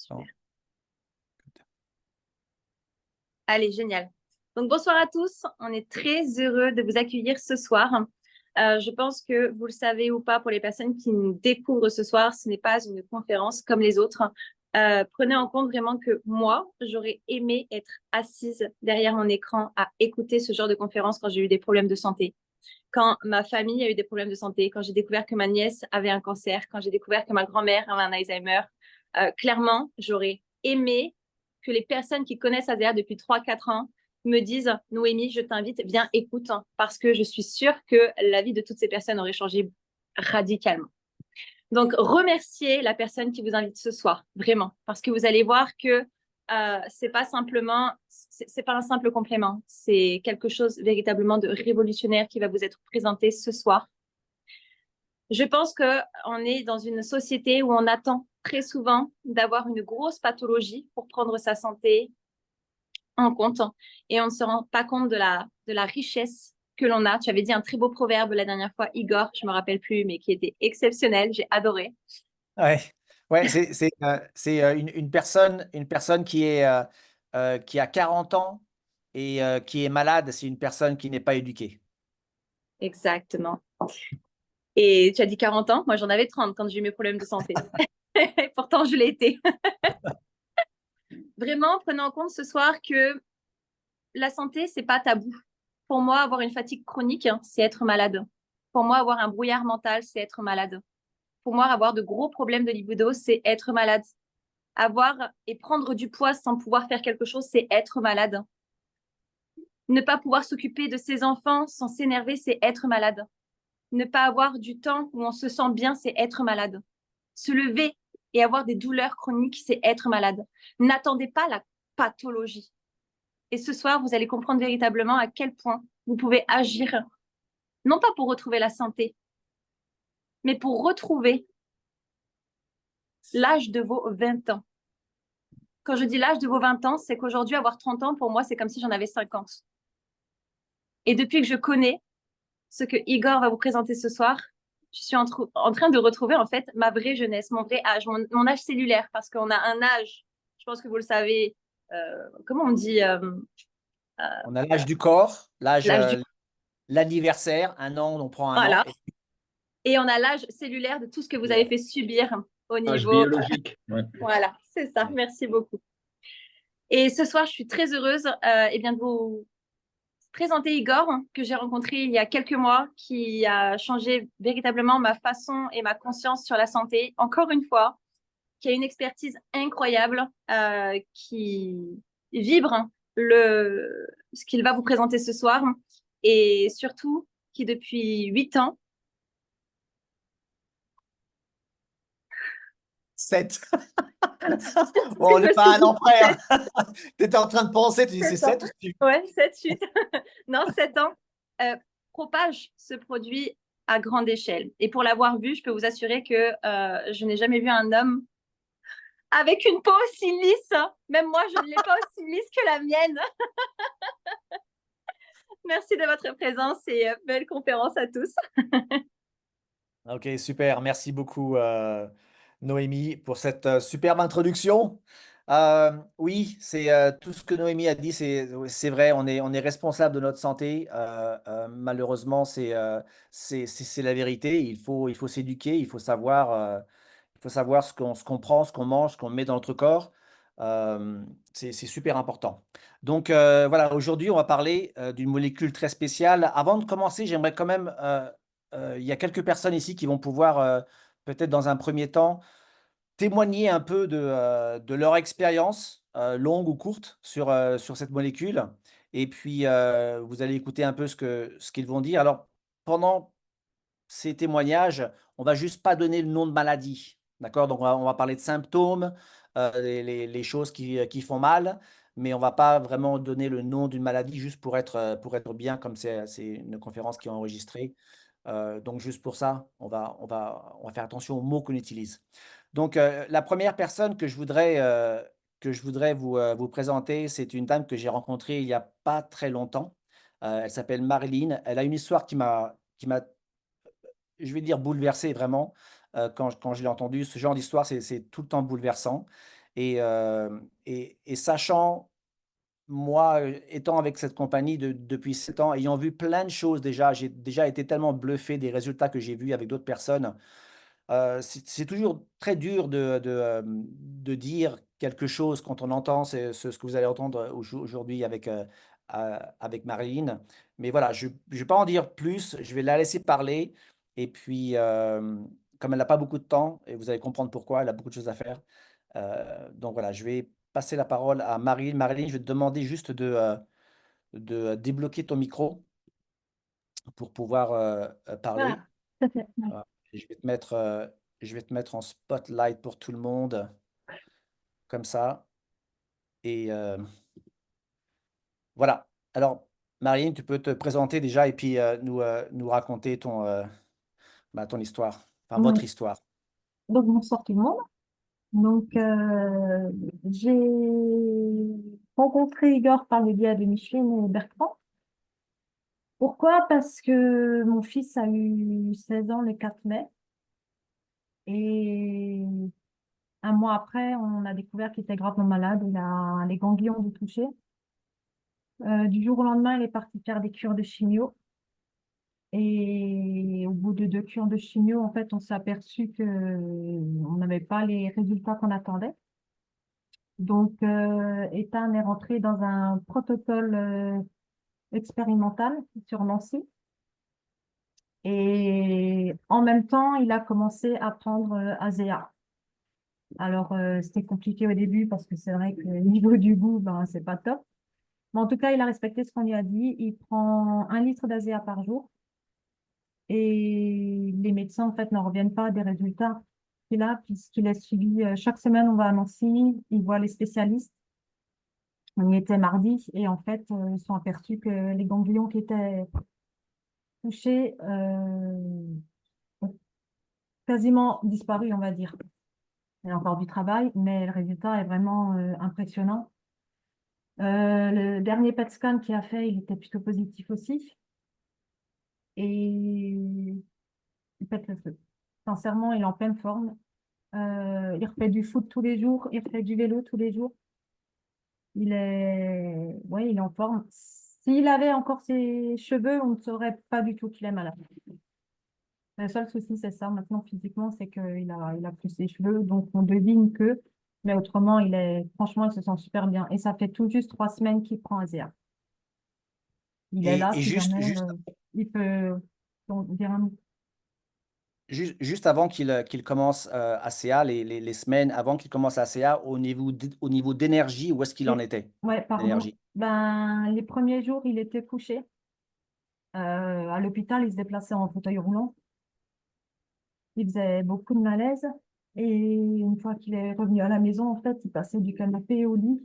Super. Allez, génial. Donc, bonsoir à tous. On est très heureux de vous accueillir ce soir. Je pense que vous le savez ou pas, pour les personnes qui nous découvrent ce soir, ce n'est pas une conférence comme les autres. Prenez en compte vraiment que moi, j'aurais aimé être assise derrière mon écran à écouter ce genre de conférence quand j'ai eu des problèmes de santé, quand ma famille a eu des problèmes de santé, quand j'ai découvert que ma nièce avait un cancer, quand j'ai découvert que ma grand-mère avait un Alzheimer. Clairement, j'aurais aimé que les personnes qui connaissent Azéa depuis 3 4 ans me disent: Noémie, je t'invite, viens, écoute, parce que je suis sûre que la vie de toutes ces personnes aurait changé radicalement. Donc, remerciez la personne qui vous invite ce soir, vraiment, parce que vous allez voir que c'est pas simplement, c'est pas un simple complément, c'est quelque chose véritablement de révolutionnaire qui va vous être présenté ce soir. Je pense qu'on est dans une société où on attend très souvent d'avoir une grosse pathologie pour prendre sa santé en compte et on ne se rend pas compte de la richesse que l'on a. Tu avais dit un très beau proverbe la dernière fois, Igor, je me rappelle plus, mais qui était exceptionnel, j'ai adoré. Ouais, ouais, c'est une personne qui a 40 ans et qui est malade, c'est une personne qui n'est pas éduquée. Exactement. Et tu as dit 40 ans, moi j'en avais 30 quand j'ai eu mes problèmes de santé. Et pourtant, je l'ai été. Vraiment, prenez en compte ce soir que la santé, c'est pas tabou. Pour moi, avoir une fatigue chronique, c'est être malade. Pour moi, avoir un brouillard mental, c'est être malade. Pour moi, avoir de gros problèmes de libido, c'est être malade. Avoir et prendre du poids sans pouvoir faire quelque chose, c'est être malade. Ne pas pouvoir s'occuper de ses enfants sans s'énerver, c'est être malade. Ne pas avoir du temps où on se sent bien, c'est être malade. Se lever et avoir des douleurs chroniques, c'est être malade. N'attendez pas la pathologie. Et ce soir, vous allez comprendre véritablement à quel point vous pouvez agir, non pas pour retrouver la santé, mais pour retrouver l'âge de vos 20 ans. Quand je dis l'âge de vos 20 ans, c'est qu'aujourd'hui, avoir 30 ans, pour moi, c'est comme si j'en avais 50. Et depuis que je connais ce que Igor va vous présenter ce soir, je suis en train de retrouver en fait ma vraie jeunesse, mon vrai âge, mon âge cellulaire, parce qu'on a un âge, je pense que vous le savez, comment on dit, On a l'âge du corps, l'âge du... l'anniversaire, un an, on prend un an. Voilà. Et on a l'âge cellulaire de tout ce que vous avez fait subir au Âge niveau... biologique. Ouais. Voilà, c'est ça. Merci beaucoup. Et ce soir, je suis très heureuse eh bien, de vous présenter Igor, que j'ai rencontré il y a quelques mois, qui a changé véritablement ma façon et ma conscience sur la santé. Encore une fois, qui a une expertise incroyable, qui vibre ce qu'il va vous présenter ce soir, et surtout qui depuis 8 ans, 7. Bon, on je n'est me suis pas un dit an près. 7, Tu étais en train de penser, tu dis c'est 7 ans. 7 ou c'est 8? Ouais, 7, 8. Non, 7 ans. Propage ce produit à grande échelle. Et pour l'avoir vu, je peux vous assurer que je n'ai jamais vu un homme avec une peau aussi lisse. Même moi, je ne l'ai pas aussi lisse que la mienne. Merci de votre présence et belle conférence à tous. Ok, super. Merci beaucoup, Noémie, pour cette superbe introduction. Oui, c'est tout ce que Noémie a dit, c'est vrai. On est responsable de notre santé. Malheureusement, c'est la vérité. Il faut s'éduquer. Il faut savoir ce qu'on prend, ce qu'on mange, ce qu'on met dans notre corps. C'est super important. Donc voilà, aujourd'hui, on va parler d'une molécule très spéciale. Avant de commencer, j'aimerais quand même il y a quelques personnes ici qui vont pouvoir, peut-être dans un premier temps, témoigner un peu de leur expérience, longue ou courte, sur cette molécule. Et puis, vous allez écouter un peu ce qu'ils vont dire. Alors, pendant ces témoignages, on va juste pas donner le nom de maladie, d'accord? Donc on va parler de symptômes, les choses qui font mal, mais on va pas vraiment donner le nom d'une maladie juste pour être bien, comme c'est une conférence qui est enregistrée. Donc juste pour ça, on va faire attention aux mots qu'on utilise. Donc la première personne que je voudrais vous présenter, c'est une dame que j'ai rencontrée il y a pas très longtemps. Elle s'appelle Marilyn. Elle a une histoire qui m'a, je vais dire, bouleversé vraiment, quand je l'ai entendu. Ce genre d'histoire, c'est tout le temps bouleversant. Et sachant, moi, étant avec cette compagnie depuis 7 ans, ayant vu plein de choses déjà, j'ai déjà été tellement bluffé des résultats que j'ai vus avec d'autres personnes. C'est toujours très dur de dire quelque chose quand on entend ce que vous allez entendre aujourd'hui avec Marilyn. Mais voilà, je ne vais pas en dire plus, je vais la laisser parler et puis, comme elle n'a pas beaucoup de temps et vous allez comprendre pourquoi, elle a beaucoup de choses à faire. Donc voilà, je vais passer la parole à Marilyn. Marilyn, je vais te demander juste de débloquer ton micro pour pouvoir, Voilà, parler. tout à fait. Ouais. Voilà. Et je vais te mettre en spotlight pour tout le monde, comme ça. Et voilà. Alors, Marine, tu peux te présenter déjà et puis nous raconter ton histoire, enfin Ouais. votre histoire. Donc, bonsoir tout le monde. Donc, j'ai rencontré Igor par le biais de Micheline et Bertrand. Pourquoi? Parce que mon fils a eu 16 ans le 4 mai et un mois après, on a découvert qu'il était gravement malade. Il a les ganglions du toucher. Du jour au lendemain, il est parti faire des cures de chimio. Et au bout de 2 cures de chimio, en fait, on s'est aperçu que on n'avait pas les résultats qu'on attendait. Donc, Ethan est rentré dans un protocole expérimental sur Nancy. Et en même temps, il a commencé à prendre ASEA. Alors, c'était compliqué au début parce que c'est vrai que le niveau du goût, ben, c'est pas top. Mais en tout cas, il a respecté ce qu'on lui a dit. Il prend 1 litre d'ASEA par jour. Et les médecins, en fait, n'en reviennent pas des résultats qu'il a, puisqu'il est suivi chaque semaine, on va à Nancy, il voit les spécialistes. On y était mardi, et en fait, ils sont aperçus que les ganglions qui étaient touchés ont quasiment disparu, on va dire. Il y a encore du travail, mais le résultat est vraiment impressionnant. Le dernier PET scan qu'il a fait, il était plutôt positif aussi. Et il pète le feu. Sincèrement, il est en pleine forme. Il refait du foot tous les jours, il refait du vélo tous les jours. Ouais, il est en forme. S'il avait encore ses cheveux, on ne saurait pas du tout qu'il est malade. Le seul souci, c'est ça. Maintenant, physiquement, c'est qu'il a plus ses cheveux, donc on devine que. Mais autrement, franchement, il se sent super bien. Et ça fait tout juste 3 semaines qu'il prend Azéa. Il est là, Et si juste, jamais juste, il peut dire un mot. juste avant qu'il commence ACA, les semaines avant qu'il commence ACA, au niveau d'énergie, où est-ce qu'il en Et- était Ouais, pardon. d'énergie? Ben, les premiers jours, il était couché. À l'hôpital, il se déplaçait en fauteuil roulant. Il faisait beaucoup de malaise. Et une fois qu'il est revenu à la maison, en fait, il passait du canapé au lit.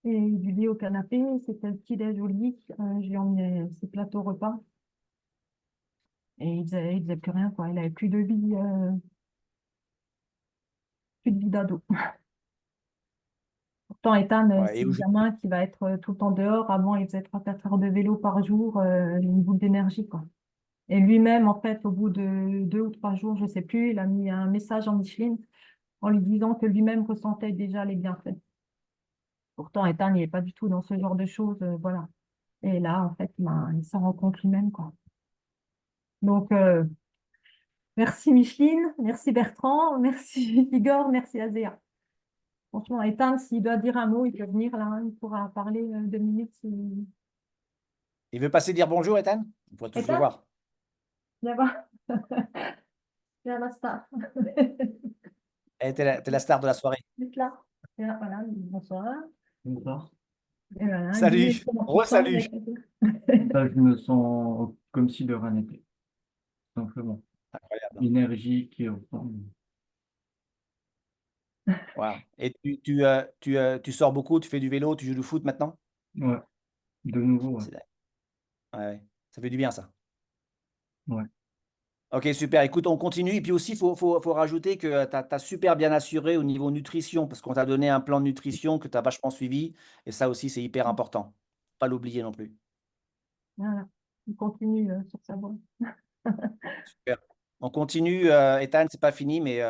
Et du lit au canapé, c'était le petit-déj au lit. Je lui emmenais ses plateaux repas. Et il faisait plus rien, quoi. Il avait plus de vie d'ado. Pourtant, Ethan, Ouais, c'est et un gamin qui va être tout le temps dehors. Avant, il faisait 3 4 heures de vélo par jour. Il a une boule d'énergie, quoi. Et lui-même, en fait, au bout de 2 ou 3 jours, je sais plus, il a mis un message en Micheline en lui disant que lui-même ressentait déjà les bienfaits. Pourtant, Ethan, il n'est pas du tout dans ce genre de choses, voilà. Et là, en fait, ben, il s'en rend compte lui-même, quoi. Donc, merci Micheline, merci Bertrand, merci Igor, merci Azéa. Franchement, Ethan, s'il doit dire un mot, il peut venir là, hein, il pourra parler 2 minutes. il veut passer dire bonjour, Ethan? On pourrait toujours le Ethan, voir. viens voir, viens la star. Eh, t'es la star de la soirée. Vite là. Viens, voilà, bonsoir. Bonsoir. Et voilà, dis Salut, comment tu te sens re-salut. avec Azéa. Bah, je me sens comme si de rien n'était, simplement. Incroyable. Énergique et en forme. Wow. Et tu sors beaucoup, tu fais du vélo, tu joues du foot maintenant? Ouais, de nouveau, ouais. C'est Ouais, ouais. Ça fait du bien ça. Ouais. Ok, super. Écoute, on continue. Et puis aussi, faut rajouter que tu as super bien assuré au niveau nutrition, parce qu'on t'a donné un plan de nutrition que tu as vachement suivi. Et ça aussi, c'est hyper important. Pas l'oublier non plus. Voilà, il continue sur sa voie. Super. On continue. Ethan, c'est pas fini, mais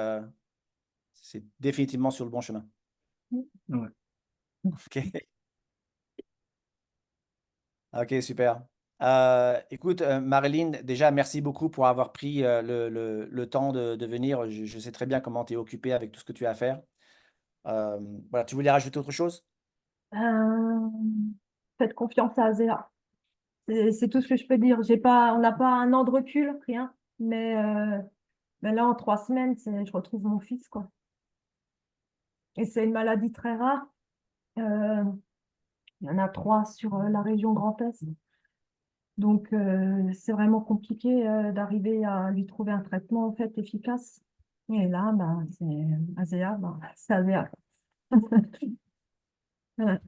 c'est définitivement sur le bon chemin. Ouais. Ok. Ok, super. Écoute, Marilyn, déjà, merci beaucoup pour avoir pris le temps de venir. Je sais très bien comment tu es occupée avec tout ce que tu as à faire. Euh, voilà, tu voulais rajouter autre chose? Euh, Faites confiance à Azéa. C'est tout ce que je peux dire. J'ai pas, on n'a pas un an de recul, rien. Mais là, en 3 semaines, je retrouve mon fils, quoi. Et c'est une maladie très rare. Euh, il y en a 3 sur la région Grand Est. Donc, c'est vraiment compliqué d'arriver à lui trouver un traitement en fait efficace. Et là, ben, c'est Azéa, ben, c'est Azéa. Voilà.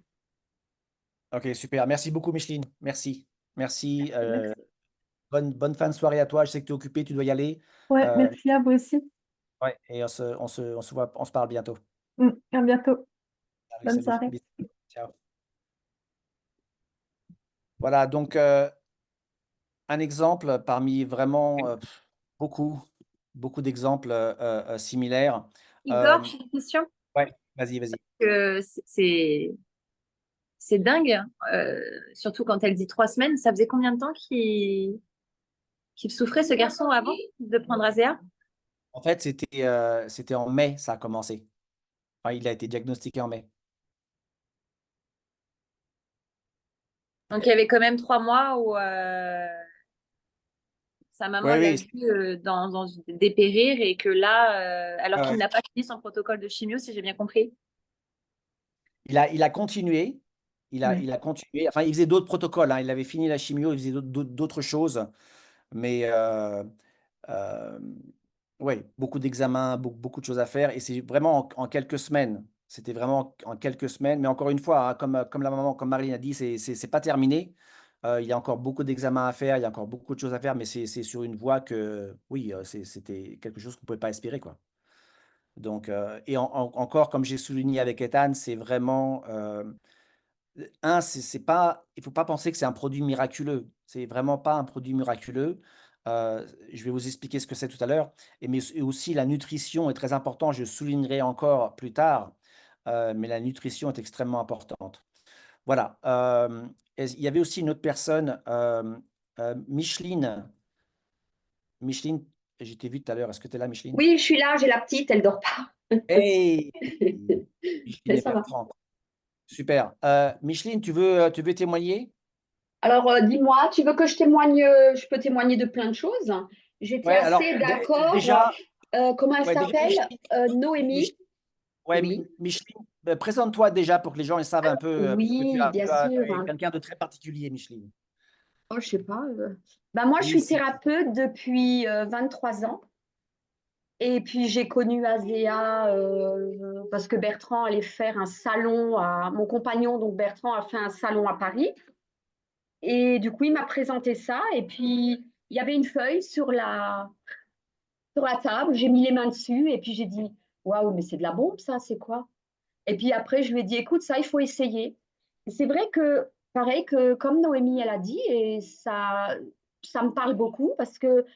Ok, super. Merci beaucoup, Micheline. Merci. Merci. Merci. Bonne fin de soirée à toi. Je sais que tu es occupé, tu dois y aller. Ouais, Euh, merci à vous aussi. ouais, et on se voit, on se parle bientôt. À bientôt. Salut, Bonne salut. soirée. Bisous. Ciao. Voilà, donc un exemple parmi vraiment beaucoup, beaucoup d'exemples similaires. Igor, Euh, j'ai une question. ouais, vas-y, vas-y. C'est dingue, hein. Surtout quand elle dit 3 semaines. Ça faisait combien de temps qu'il souffrait, ce garçon, avant de prendre Azéa? En fait, c'était en mai, ça a commencé. Enfin, il a été diagnostiqué en mai. Donc, il y avait quand même 3 mois où sa maman Oui, l'a oui. vu dépérir et que là, alors qu'il Ouais. n'a pas fini son protocole de chimio, si j'ai bien compris. Il a continué. Ouais. Il a continué. Enfin, il faisait d'autres protocoles, hein. Il avait fini la chimio, il faisait d'autres choses. Mais ouais, beaucoup d'examens, beaucoup de choses à faire. Et c'est vraiment en quelques semaines. C'était vraiment en quelques semaines. Mais encore une fois, hein, comme la maman, comme Marilyn a dit, c'est pas terminé. Il y a encore beaucoup d'examens à faire, il y a encore beaucoup de choses à faire, mais c'est sur une voie que, oui, c'était quelque chose qu'on ne pouvait pas espérer, quoi. Donc, et encore, comme j'ai souligné avec Ethan, c'est vraiment c'est pas, il faut pas penser que c'est un produit miraculeux. C'est vraiment pas un produit miraculeux. Je vais vous expliquer ce que c'est tout à l'heure. Et aussi, la nutrition est très importante. Je soulignerai encore plus tard, mais la nutrition est extrêmement importante. Voilà. Il y avait aussi une autre personne, Micheline. Micheline, je t'ai vu tout à l'heure. Est-ce que tu es là, Micheline? Oui, je suis là, j'ai la petite, elle dort pas. Hey! Micheline Mais et ça va. Bertrand. Super. Micheline, tu veux témoigner? Alors, dis-moi, tu veux que je témoigne, je peux témoigner de plein de choses. J'étais Ouais, alors assez d'accord. déjà, Comment elle ouais, déjà s'appelle? Micheline, Noémie. ouais, Oui. Micheline, présente-toi déjà pour que les gens ils savent un peu, parce que Oui, bien sûr. tu es quelqu'un de très particulier, Micheline. Oh, je sais pas. Ben, moi, je Oui, suis si. thérapeute depuis 23 ans. Et puis, j'ai connu Azéa parce que Bertrand allait faire un salon à... Mon compagnon, donc Bertrand, a fait un salon à Paris. Et du coup, il m'a présenté ça. Et puis, il y avait une feuille sur la table. J'ai mis les mains dessus. Et puis, j'ai dit, waouh, mais c'est de la bombe, ça, c'est quoi? Et puis après, je lui ai dit, écoute, ça, il faut essayer. Et c'est vrai que, pareil, que comme Noémie, elle a dit, et ça me parle beaucoup parce que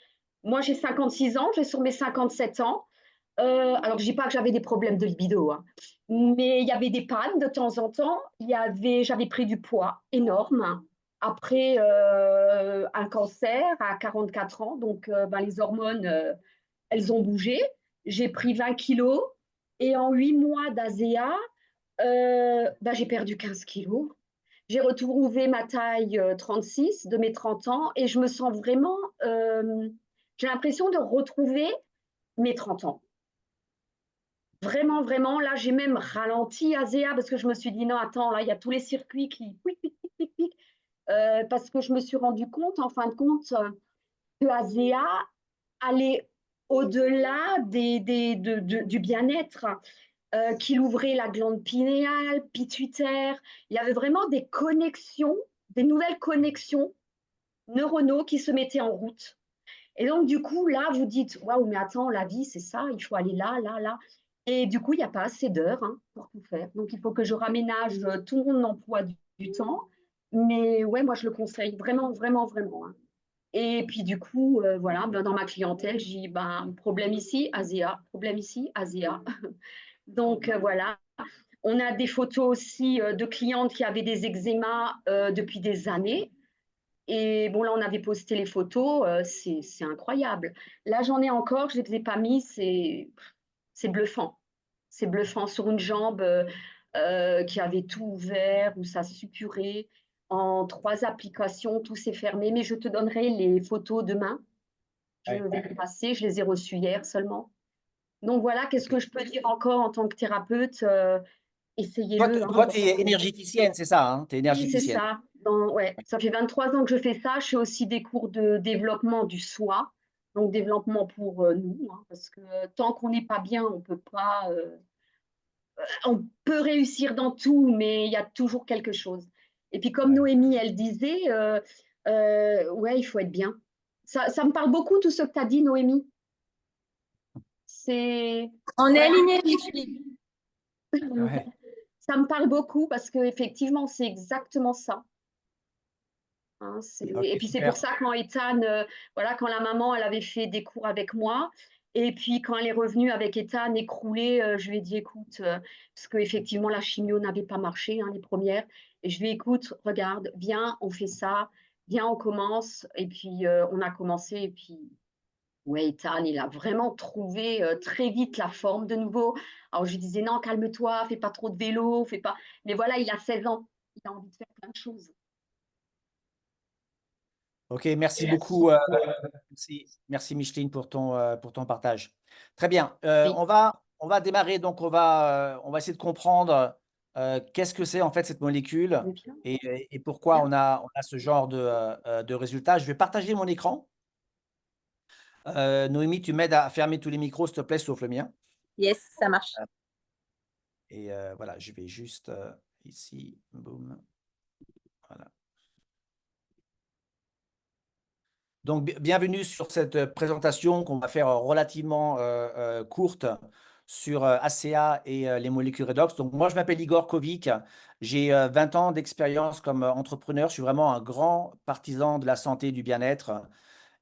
moi, j'ai 56 ans, j'ai sur mes 57 ans. Alors, je dis pas que j'avais des problèmes de libido, hein, mais il y avait des pannes de temps en temps. J'avais pris du poids énorme après un cancer à 44 ans. Donc, ben, les hormones, elles ont bougé. J'ai pris 20 kilos et en 8 mois d'ASEA, ben, j'ai perdu 15 kilos. J'ai retrouvé ma taille 36 de mes 30 ans et je me sens vraiment, j'ai l'impression de retrouver mes 30 ans. Vraiment, vraiment, là, j'ai même ralenti Azéa parce que je me suis dit, non, attends, là, il y a tous les circuits qui... parce que je me suis rendu compte, en fin de compte, que Azéa allait au-delà du bien-être, qu'il ouvrait la glande pinéale, pituitaire. Il y avait vraiment des connexions, des nouvelles connexions neuronaux qui se mettaient en route. Et donc, du coup, là, vous dites, waouh, mais attends, la vie, c'est ça, il faut aller là, là, là. Et du coup, il n'y a pas assez d'heures hein, pour tout faire. Donc, il faut que je raménage tout mon emploi du temps. Mais ouais, moi, je le conseille vraiment, vraiment, vraiment, hein. Et puis, du coup, voilà, ben, dans ma clientèle, j'ai dis, ben, problème ici, Asia, problème ici, Asia. Donc, voilà. On a des photos aussi de clientes qui avaient des eczémas depuis des années. Et bon, là, on avait posté les photos, c'est incroyable. Là, j'en ai encore, je ne les ai pas mis, c'est bluffant. C'est bluffant sur une jambe qui avait tout ouvert, où ça suppurait. En 3 applications, tout s'est fermé. Mais je te donnerai les photos demain. Je Ouais. vais les passer, je les ai reçues hier seulement. Donc voilà, qu'est-ce Ok. que je peux dire encore en tant que thérapeute? Toi, Essayez-le, hein. tu es énergéticienne, c'est ça, hein? Tu es Oui, c'est énergéticienne. ça. Ouais, ça fait 23 ans que je fais ça. Je fais aussi des cours de développement du soi, donc développement pour nous, hein, parce que tant qu'on n'est pas bien, on peut pas. On peut réussir dans tout, mais il y a toujours quelque chose. Et puis comme Ouais. Noémie, elle disait, ouais, il faut être bien. Ça me parle beaucoup tout ce que tu as dit, Noémie. C'est On est voilà, alignés, Micheline. Ouais. ça me parle beaucoup parce que effectivement, c'est exactement ça. Hein, Ok, et puis c'est pour super. ça quand Ethan, voilà, quand la maman, elle avait fait des cours avec moi, et puis quand elle est revenue avec Ethan écroulé, je lui ai dit, écoute, parce qu'effectivement la chimio n'avait pas marché, hein, les premières, et je lui ai dit, écoute, regarde, viens, on fait ça, viens, on commence, et puis on a commencé, et puis ouais, Ethan, il a vraiment trouvé très vite la forme de nouveau. Alors je lui disais, non, calme-toi, fais pas trop de vélo, fais pas, mais voilà, il a 16 ans, il a envie de faire plein de choses. Ok, merci beaucoup. Merci Micheline pour ton partage. Très bien. Oui, On va démarrer. Donc, on va essayer de comprendre qu'est-ce que c'est en fait cette molécule bien. et pourquoi on a ce genre de résultats. Je vais partager mon écran. Noémie, tu m'aides à fermer tous les micros, s'il te plaît, sauf le mien. Yes, ça marche. Et voilà, je vais juste ici. Boum. Voilà. Donc, bienvenue sur cette présentation qu'on va faire relativement courte sur ACA et les molécules redox. Donc, moi, je m'appelle Igor Kovic. J'ai 20 ans d'expérience comme entrepreneur. Je suis vraiment un grand partisan de la santé et du bien-être.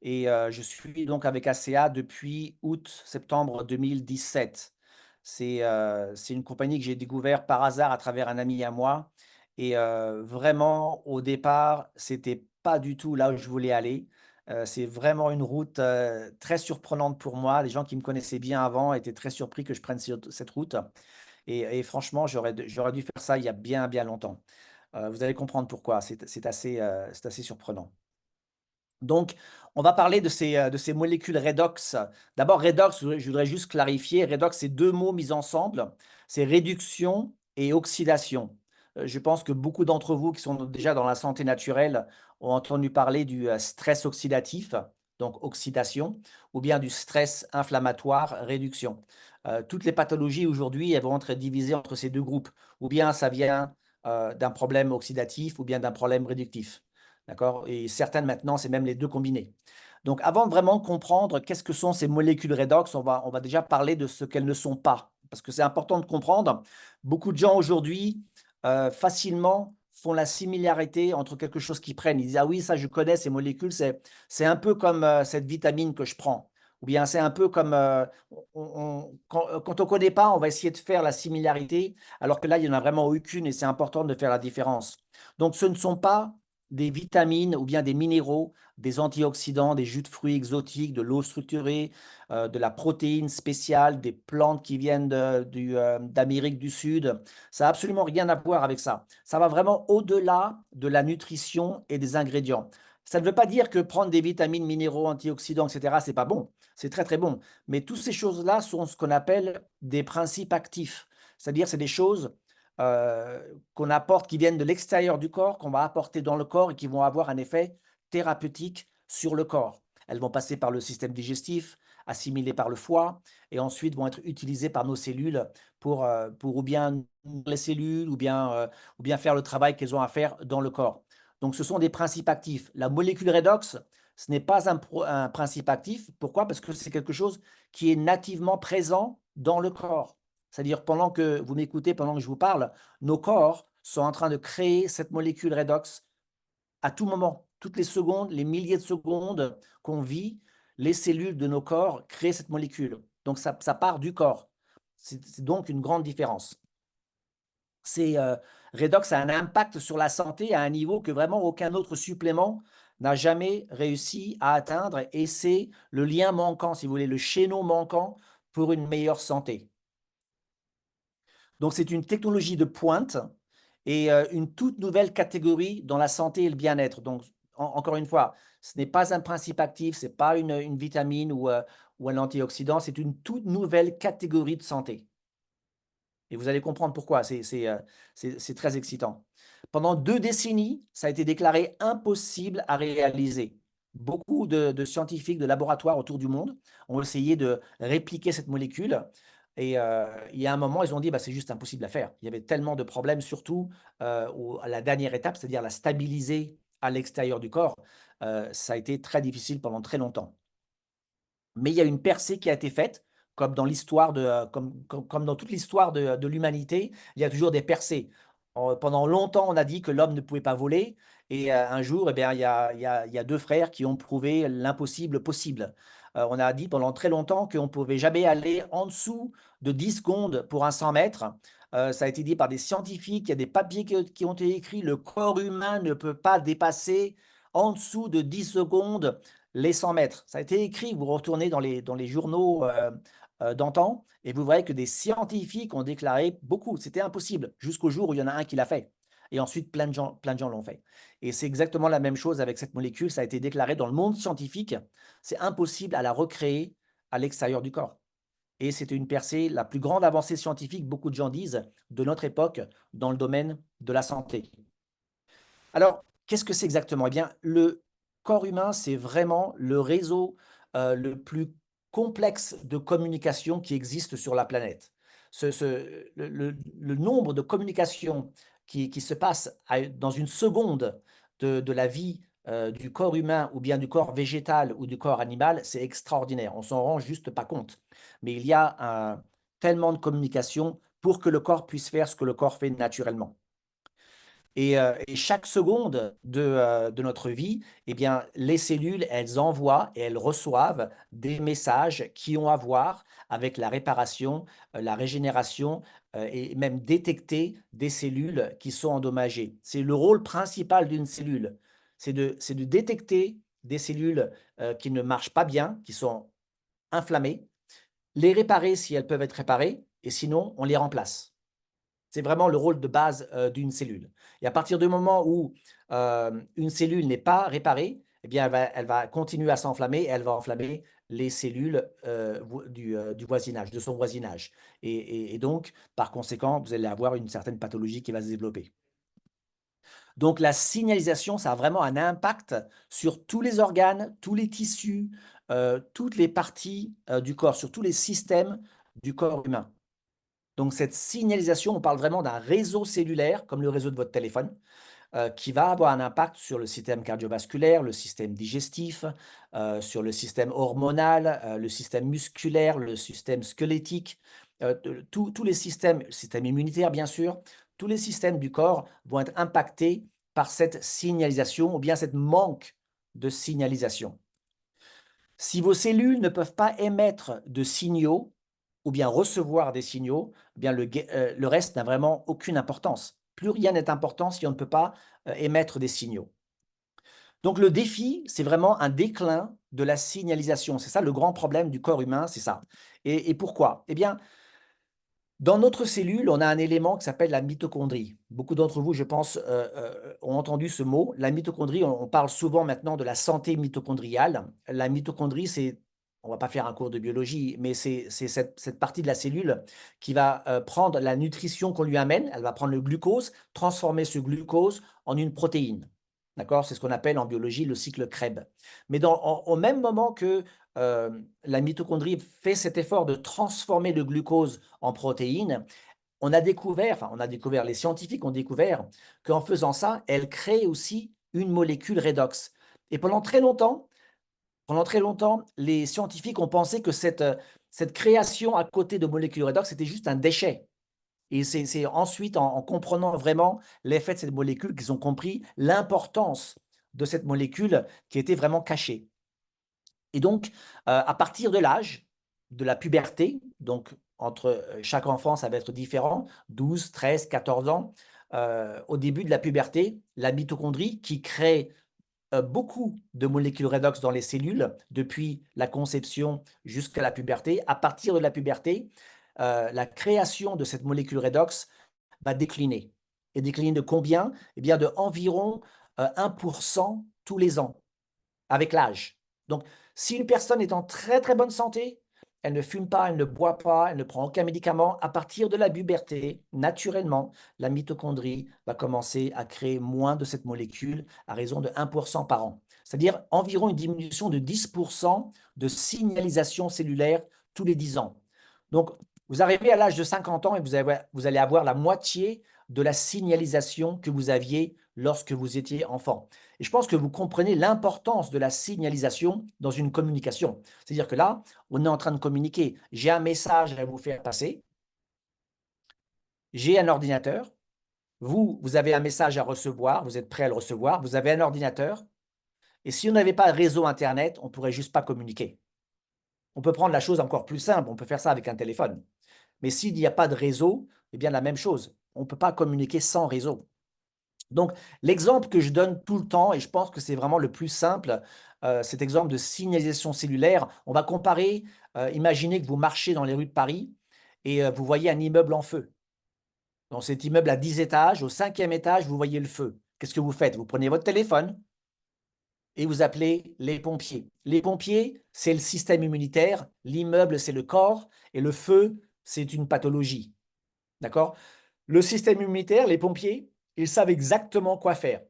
Et je suis donc avec ACA depuis août-septembre 2017. C'est une compagnie que j'ai découvert par hasard à travers un ami à moi. Et vraiment, au départ, c'était pas du tout là où je voulais aller. C'est vraiment une route très surprenante pour moi. Les gens qui me connaissaient bien avant étaient très surpris que je prenne cette route. Et franchement, j'aurais dû faire ça il y a bien, bien longtemps. Vous allez comprendre pourquoi. C'est assez surprenant. Donc, on va parler de ces molécules redox. D'abord, redox, je voudrais juste clarifier. Redox, c'est 2 mots mis ensemble. C'est réduction et oxydation. Je pense que beaucoup d'entre vous qui sont déjà dans la santé naturelle ont entendu parler du stress oxydatif, donc oxydation, ou bien du stress inflammatoire, réduction. Toutes les pathologies aujourd'hui, elles vont être divisées entre ces 2 groupes. Ou bien ça vient d'un problème oxydatif, ou bien d'un problème réductif. D'accord? Et certaines maintenant, c'est même les 2 combinés. Donc, avant de vraiment comprendre qu'est-ce que sont ces molécules redox, on va déjà parler de ce qu'elles ne sont pas. Parce que c'est important de comprendre. Beaucoup de gens aujourd'hui, facilement, font la similarité entre quelque chose qu'ils prennent. Ils disent, ah oui, ça, je connais ces molécules, c'est un peu comme cette vitamine que je prends. Ou bien c'est un peu comme, quand on ne connaît pas, on va essayer de faire la similarité, alors que là, il n'y en a vraiment aucune et c'est important de faire la différence. Donc, ce ne sont pas des vitamines ou bien des minéraux, des antioxydants, des jus de fruits exotiques, de l'eau structurée, de la protéine spéciale, des plantes qui viennent d'Amérique du Sud. Ça n'a absolument rien à voir avec ça. Ça va vraiment au-delà de la nutrition et des ingrédients. Ça ne veut pas dire que prendre des vitamines, minéraux, antioxydants, etc., c'est pas bon. C'est très, très bon. Mais toutes ces choses-là sont ce qu'on appelle des principes actifs. C'est-à-dire, c'est des choses qu'on apporte, qui viennent de l'extérieur du corps, qu'on va apporter dans le corps et qui vont avoir un effet thérapeutique sur le corps. Elles vont passer par le système digestif, assimilées par le foie, et ensuite vont être utilisées par nos cellules pour ou bien nourrir les cellules, ou bien faire le travail qu'elles ont à faire dans le corps. Donc, ce sont des principes actifs. La molécule redox, ce n'est pas un principe actif. Pourquoi? Parce que c'est quelque chose qui est nativement présent dans le corps. C'est-à-dire, pendant que vous m'écoutez, pendant que je vous parle, nos corps sont en train de créer cette molécule redox à tout moment. Toutes les secondes, les milliers de secondes qu'on vit, les cellules de nos corps créent cette molécule. Donc, ça part du corps. C'est donc une grande différence. Redox a un impact sur la santé à un niveau que vraiment aucun autre supplément n'a jamais réussi à atteindre et c'est le lien manquant, si vous voulez, le chaînon manquant pour une meilleure santé. Donc c'est une technologie de pointe et une toute nouvelle catégorie dans la santé et le bien-être. Donc encore une fois, ce n'est pas un principe actif, ce n'est pas une vitamine ou un antioxydant, c'est une toute nouvelle catégorie de santé. Et vous allez comprendre pourquoi, c'est très excitant. Pendant 2 décennies, ça a été déclaré impossible à réaliser. Beaucoup de scientifiques de laboratoires autour du monde ont essayé de répliquer cette molécule et il y a un moment, ils ont dit: «Bah, c'est juste impossible à faire». Il y avait tellement de problèmes, surtout, à la dernière étape, c'est-à-dire la stabiliser à l'extérieur du corps, ça a été très difficile pendant très longtemps. Mais il y a une percée qui a été faite, comme dans l'histoire comme dans toute l'histoire de l'humanité, il y a toujours des percées. Pendant longtemps, on a dit que l'homme ne pouvait pas voler et un jour, eh bien, il y a 2 frères qui ont prouvé l'impossible possible. On a dit pendant très longtemps qu'on ne pouvait jamais aller en dessous de 10 secondes pour un 100 mètres. Ça a été dit par des scientifiques, il y a des papiers qui ont été écrits, le corps humain ne peut pas dépasser en dessous de 10 secondes les 100 mètres. Ça a été écrit, vous retournez dans les journaux d'antan et vous voyez que des scientifiques ont déclaré beaucoup, c'était impossible, jusqu'au jour où il y en a un qui l'a fait. Et ensuite, plein de gens l'ont fait. Et c'est exactement la même chose avec cette molécule, ça a été déclaré dans le monde scientifique, c'est impossible à la recréer à l'extérieur du corps. Et c'était une percée, la plus grande avancée scientifique, beaucoup de gens disent, de notre époque dans le domaine de la santé. Alors, qu'est-ce que c'est exactement? Eh bien, le corps humain, c'est vraiment le réseau, le plus complexe de communication qui existe sur la planète. Le nombre de communications qui se passent dans une seconde de la vie, du corps humain ou bien du corps végétal ou du corps animal, c'est extraordinaire. On s'en rend juste pas compte. Mais il y a tellement de communication pour que le corps puisse faire ce que le corps fait naturellement. Et chaque seconde de notre vie, eh bien, les cellules, elles envoient et elles reçoivent des messages qui ont à voir avec la réparation, la régénération et même détecter des cellules qui sont endommagées. C'est le rôle principal d'une cellule, c'est de détecter des cellules qui ne marchent pas bien, qui sont inflammées, les réparer si elles peuvent être réparées, et sinon, on les remplace. C'est vraiment le rôle de base d'une cellule. Et à partir du moment où une cellule n'est pas réparée, eh bien, elle va continuer à s'enflammer et elle va enflammer les cellules du voisinage, de son voisinage. Et donc, par conséquent, vous allez avoir une certaine pathologie qui va se développer. Donc, la signalisation, ça a vraiment un impact sur tous les organes, tous les tissus, toutes les parties du corps, sur tous les systèmes du corps humain. Donc cette signalisation, on parle vraiment d'un réseau cellulaire, comme le réseau de votre téléphone, qui va avoir un impact sur le système cardiovasculaire, le système digestif, sur le système hormonal, le système musculaire, le système squelettique, tous les systèmes, le système immunitaire bien sûr, tous les systèmes du corps vont être impactés par cette signalisation ou bien cette manque de signalisation. Si vos cellules ne peuvent pas émettre de signaux ou bien recevoir des signaux, eh bien le reste n'a vraiment aucune importance. Plus rien n'est important si on ne peut pas émettre des signaux. Donc le défi, c'est vraiment un déclin de la signalisation. C'est ça le grand problème du corps humain, c'est ça. Et pourquoi? Eh bien, dans notre cellule, on a un élément qui s'appelle la mitochondrie. Beaucoup d'entre vous, je pense, ont entendu ce mot. La mitochondrie, on parle souvent maintenant de la santé mitochondriale. La mitochondrie, on va pas faire un cours de biologie, mais c'est cette partie de la cellule qui va prendre la nutrition qu'on lui amène. Elle va prendre le glucose, transformer ce glucose en une protéine. D'accord? C'est ce qu'on appelle en biologie le cycle Krebs. Mais au même moment que la mitochondrie fait cet effort de transformer le glucose en protéines, les scientifiques ont découvert qu'en faisant ça, elle crée aussi une molécule redox. Et pendant très longtemps, les scientifiques ont pensé que cette création à côté de molécules redox, c'était juste un déchet. Et c'est ensuite, en comprenant vraiment l'effet de cette molécule, qu'ils ont compris l'importance de cette molécule qui était vraiment cachée. Et donc, à partir de l'âge de la puberté, donc entre chaque enfant, ça va être différent, 12, 13, 14 ans. Au début de la puberté, la mitochondrie qui crée beaucoup de molécules redox dans les cellules depuis la conception jusqu'à la puberté. À partir de la puberté, la création de cette molécule redox va décliner. Et décline de combien? Eh bien, de environ 1% tous les ans, avec l'âge. Donc, si une personne est en très, très bonne santé, elle ne fume pas, elle ne boit pas, elle ne prend aucun médicament, à partir de la puberté, naturellement, la mitochondrie va commencer à créer moins de cette molécule à raison de 1% par an. C'est-à-dire environ une diminution de 10% de signalisation cellulaire tous les 10 ans. Donc, vous arrivez à l'âge de 50 ans et vous allez avoir la moitié de la signalisation que vous aviez lorsque vous étiez enfant. Et je pense que vous comprenez l'importance de la signalisation dans une communication. C'est-à-dire que là, on est en train de communiquer. J'ai un message à vous faire passer. J'ai un ordinateur. Vous avez un message à recevoir. Vous êtes prêt à le recevoir. Vous avez un ordinateur. Et si on n'avait pas de réseau Internet, on ne pourrait juste pas communiquer. On peut prendre la chose encore plus simple. On peut faire ça avec un téléphone. Mais s'il n'y a pas de réseau, eh bien la même chose. On ne peut pas communiquer sans réseau. Donc, l'exemple que je donne tout le temps, et je pense que c'est vraiment le plus simple, cet exemple de signalisation cellulaire, on va comparer, imaginez que vous marchez dans les rues de Paris et vous voyez un immeuble en feu. Dans cet immeuble à 10 étages, au 5e étage, vous voyez le feu. Qu'est-ce que vous faites? Vous prenez votre téléphone et vous appelez les pompiers. Les pompiers, c'est le système immunitaire, l'immeuble, c'est le corps, et le feu, c'est une pathologie. D'accord? Le système immunitaire, les pompiers, ils savent exactement quoi faire.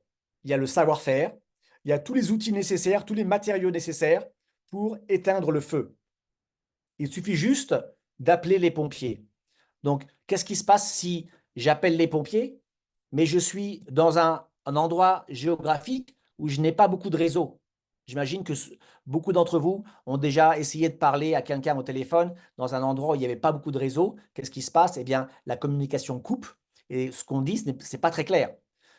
Il y a le savoir-faire, il y a tous les outils nécessaires, tous les matériaux nécessaires pour éteindre le feu. Il suffit juste d'appeler les pompiers. Donc, qu'est-ce qui se passe si j'appelle les pompiers, mais je suis dans un endroit géographique où je n'ai pas beaucoup de réseau? J'imagine que beaucoup d'entre vous ont déjà essayé de parler à quelqu'un au téléphone dans un endroit où il n'y avait pas beaucoup de réseau. Qu'est-ce qui se passe? Eh bien, la communication coupe et ce qu'on dit, ce n'est pas très clair.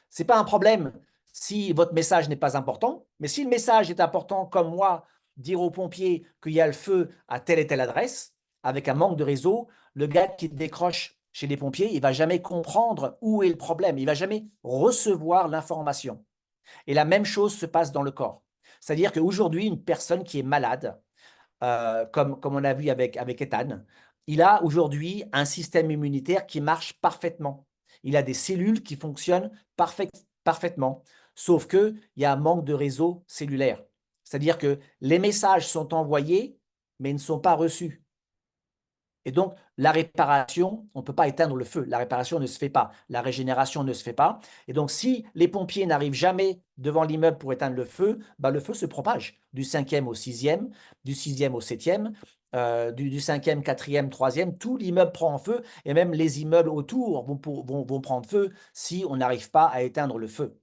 Ce n'est pas un problème si votre message n'est pas important, mais si le message est important, comme moi, dire aux pompiers qu'il y a le feu à telle et telle adresse, avec un manque de réseau, le gars qui décroche chez les pompiers, il ne va jamais comprendre où est le problème, il ne va jamais recevoir l'information. Et la même chose se passe dans le corps. C'est-à-dire qu'aujourd'hui, une personne qui est malade, comme on a vu avec Ethan, il a aujourd'hui un système immunitaire qui marche parfaitement. Il a des cellules qui fonctionnent parfaitement, sauf qu'il y a un manque de réseau cellulaire. C'est-à-dire que les messages sont envoyés, mais ne sont pas reçus. Et donc, la réparation, on ne peut pas éteindre le feu. La réparation ne se fait pas. La régénération ne se fait pas. Et donc, si les pompiers n'arrivent jamais devant l'immeuble pour éteindre le feu, bah, le feu se propage du 5e au 6e, du 6e au 7e, du 5e, 4e, 3e. Tout l'immeuble prend en feu et même les immeubles autour vont prendre feu si on n'arrive pas à éteindre le feu.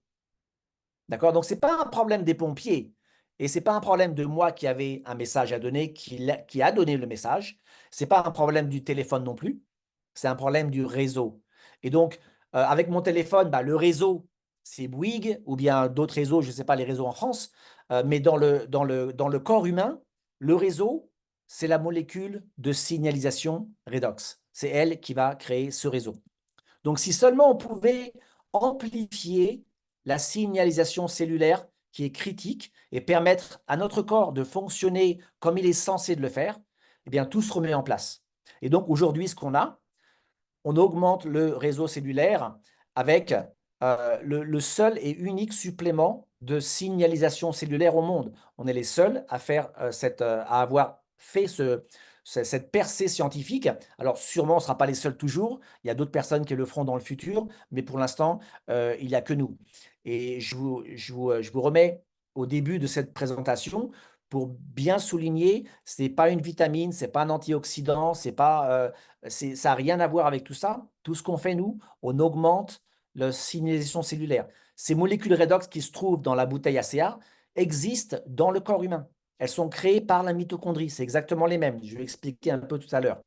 D'accord? Donc, ce n'est pas un problème des pompiers. Et ce n'est pas un problème de moi qui avait un message à donner, qui a donné le message. Ce n'est pas un problème du téléphone non plus. C'est un problème du réseau. Et donc, avec mon téléphone, bah, le réseau, c'est Bouygues ou bien d'autres réseaux, je ne sais pas les réseaux en France. Mais dans le corps humain, le réseau, c'est la molécule de signalisation redox. C'est elle qui va créer ce réseau. Donc, si seulement on pouvait amplifier la signalisation cellulaire qui est critique et permettre à notre corps de fonctionner comme il est censé de le faire, eh bien, tout se remet en place. Et donc, aujourd'hui, ce qu'on a, on augmente le réseau cellulaire avec le seul et unique supplément de signalisation cellulaire au monde. On est les seuls à à avoir fait cette percée scientifique. Alors, sûrement, on ne sera pas les seuls toujours. Il y a d'autres personnes qui le feront dans le futur, mais pour l'instant, il n'y a que nous. Et je vous remets au début de cette présentation pour bien souligner, ce n'est pas une vitamine, ce n'est pas un antioxydant, ça n'a rien à voir avec tout ça. Tout ce qu'on fait, nous, on augmente la signalisation cellulaire. Ces molécules redox qui se trouvent dans la bouteille ACA existent dans le corps humain. Elles sont créées par la mitochondrie. C'est exactement les mêmes. Je vais expliquer un peu tout à l'heure.